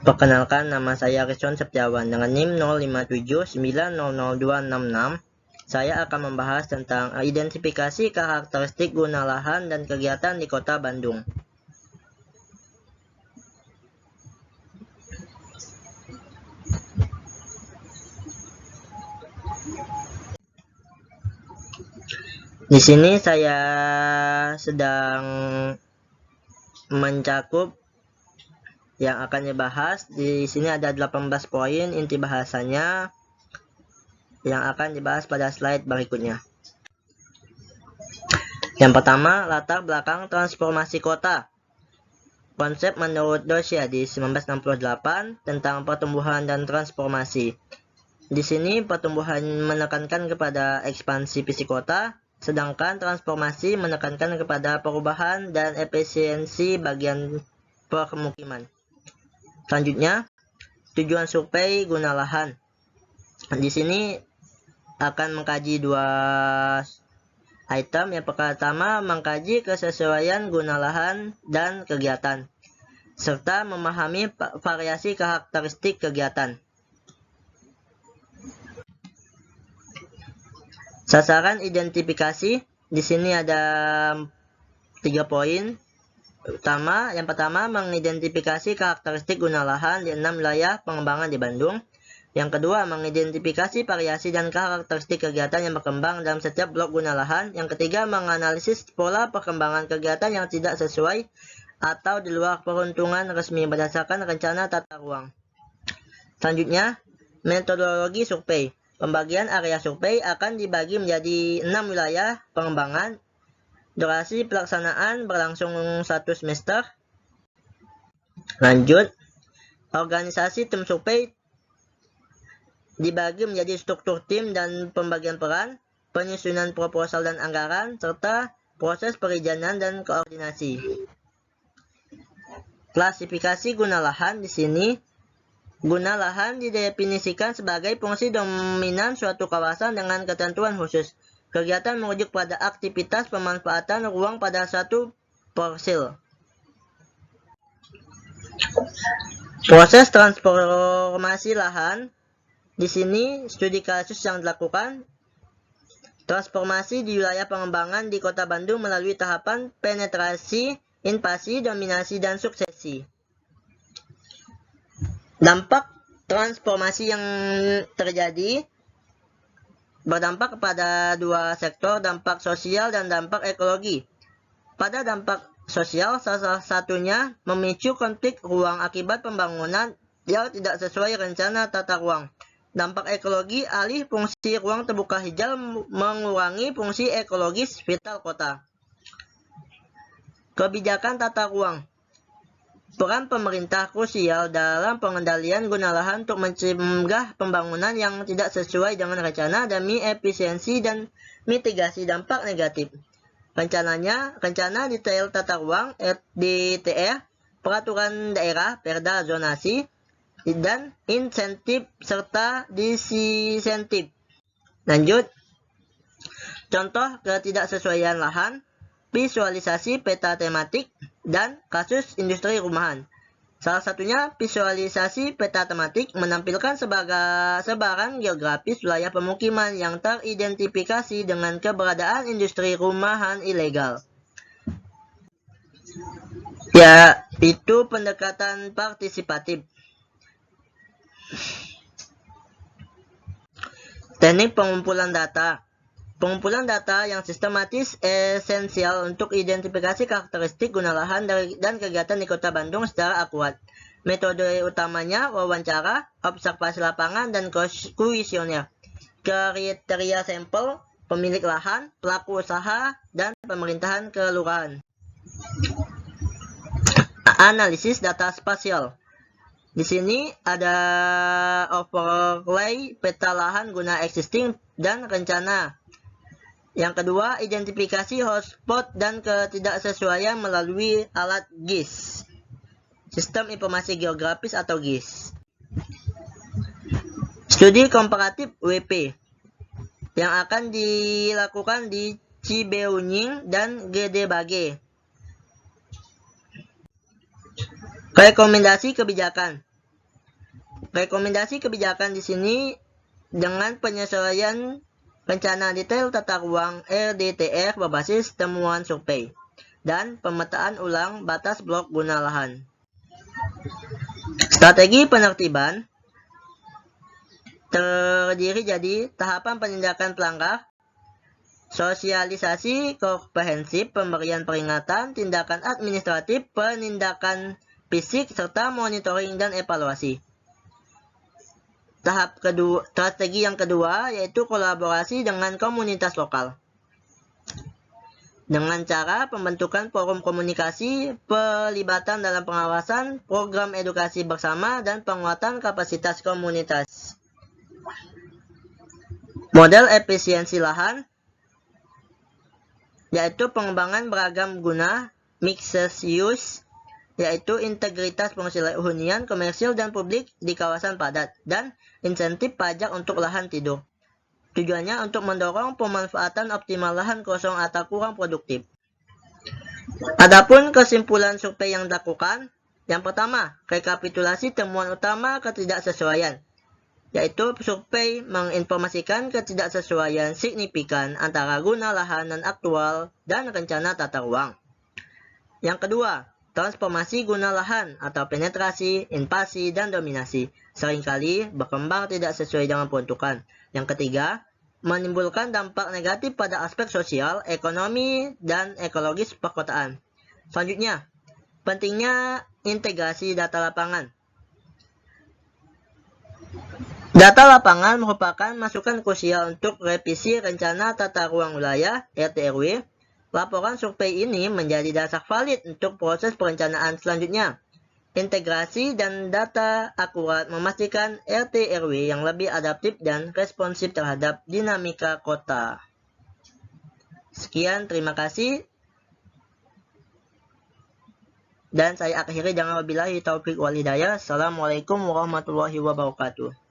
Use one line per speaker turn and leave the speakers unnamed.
Perkenalkan, nama saya Rizwan Septiawan dengan NIM 0579002666. Saya akan membahas tentang identifikasi karakteristik guna lahan dan kegiatan di Kota Bandung. Di sini saya sedang mencakup yang akan dibahas. Di sini ada 18 poin inti bahasanya yang akan dibahas pada slide berikutnya. Yang pertama, latar belakang transformasi kota. Konsep menurut Dosiadis 1968 tentang pertumbuhan dan transformasi. Di sini pertumbuhan menekankan kepada ekspansi fisik kota, sedangkan transformasi menekankan kepada perubahan dan efisiensi bagian permukiman. Selanjutnya, tujuan survei guna lahan. Di sini akan mengkaji dua item. Yang pertama, mengkaji kesesuaian guna lahan dan kegiatan, serta memahami variasi karakteristik kegiatan. Sasaran identifikasi. Di sini ada 3 poin. Yang pertama, mengidentifikasi karakteristik guna lahan di 6 wilayah pengembangan di Bandung. Yang kedua, mengidentifikasi variasi dan karakteristik kegiatan yang berkembang dalam setiap blok guna lahan. Yang ketiga, menganalisis pola perkembangan kegiatan yang tidak sesuai atau di luar peruntungan resmi berdasarkan rencana tata ruang. Selanjutnya, metodologi survei. Pembagian area survei akan dibagi menjadi 6 wilayah pengembangan. Durasi pelaksanaan berlangsung 1 semester. Lanjut, organisasi tim survei dibagi menjadi struktur tim dan pembagian peran, penyusunan proposal dan anggaran, serta proses perizinan dan koordinasi. Klasifikasi guna lahan. Di sini, guna lahan didefinisikan sebagai fungsi dominan suatu kawasan dengan ketentuan khusus. Kegiatan merujuk pada aktivitas pemanfaatan ruang pada suatu parcel. Proses transformasi lahan. Di sini, studi kasus yang dilakukan. Transformasi di wilayah pengembangan di Kota Bandung melalui tahapan penetrasi, invasi, dominasi, dan suksesi. Dampak transformasi yang terjadi berdampak kepada dua sektor, dampak sosial dan dampak ekologi. Pada dampak sosial, salah satunya memicu konflik ruang akibat pembangunan yang tidak sesuai rencana tata ruang. Dampak ekologi, alih fungsi ruang terbuka hijau mengurangi fungsi ekologis vital kota. Kebijakan tata ruang. Peran pemerintah krusial dalam pengendalian guna lahan untuk mencegah pembangunan yang tidak sesuai dengan rencana demi efisiensi dan mitigasi dampak negatif. Rencana detail tata ruang (RDTR), peraturan daerah (Perda zonasi), dan insentif serta disinsentif. Lanjut, contoh ketidaksesuaian lahan, visualisasi peta tematik, dan kasus industri rumahan. Salah satunya visualisasi peta tematik menampilkan sebaran geografis wilayah pemukiman yang teridentifikasi dengan keberadaan industri rumahan ilegal. Ya, itu pendekatan partisipatif. Teknik pengumpulan data. Pengumpulan data yang sistematis esensial untuk identifikasi karakteristik guna lahan dan kegiatan di Kota Bandung secara akurat. Metode utamanya wawancara, observasi lapangan, dan kuesioner. Kriteria sampel, pemilik lahan, pelaku usaha, dan pemerintahan kelurahan. Analisis data spasial. Di sini ada overlay peta lahan guna existing dan rencana. Yang kedua, identifikasi hotspot dan ketidaksesuaian melalui alat GIS, Sistem Informasi Geografis atau GIS. Studi komparatif WP yang akan dilakukan di Cibeunying dan Gede Bage. Rekomendasi kebijakan. Rekomendasi kebijakan di sini dengan penyesuaian rencana detail tata ruang RDTR berbasis temuan survei dan pemetaan ulang batas blok guna lahan. Strategi penertiban terdiri jadi tahapan penindakan pelanggar, sosialisasi komprehensif, pemberian peringatan, tindakan administratif, penindakan fisik, serta monitoring dan evaluasi. Strategi yang kedua yaitu kolaborasi dengan komunitas lokal. Dengan cara pembentukan forum komunikasi, pelibatan dalam pengawasan, program edukasi bersama, dan penguatan kapasitas komunitas. Model efisiensi lahan yaitu pengembangan beragam guna, mixed use, yaitu integritas fungsi hunian, komersil, dan publik di kawasan padat, dan insentif pajak untuk lahan tidur. Tujuannya untuk mendorong pemanfaatan optimal lahan kosong atau kurang produktif. Adapun kesimpulan survei yang dilakukan, yang pertama, rekapitulasi temuan utama ketidaksesuaian, yaitu survei menginformasikan ketidaksesuaian signifikan antara guna lahan dan aktual dan rencana tata ruang. Yang kedua, transformasi guna lahan atau penetrasi, invasi, dan dominasi seringkali berkembang tidak sesuai dengan peruntukan. Yang ketiga, menimbulkan dampak negatif pada aspek sosial, ekonomi, dan ekologis perkotaan. Selanjutnya, pentingnya integrasi data lapangan. Data lapangan merupakan masukan krusial untuk revisi rencana tata ruang wilayah (RT/RW). Laporan survei ini menjadi dasar valid untuk proses perencanaan selanjutnya. Integrasi dan data akurat memastikan RT/RW yang lebih adaptif dan responsif terhadap dinamika kota. Sekian, terima kasih. Dan saya akhiri dengan wabillahi taufiq wal hidayah. Assalamualaikum warahmatullahi wabarakatuh.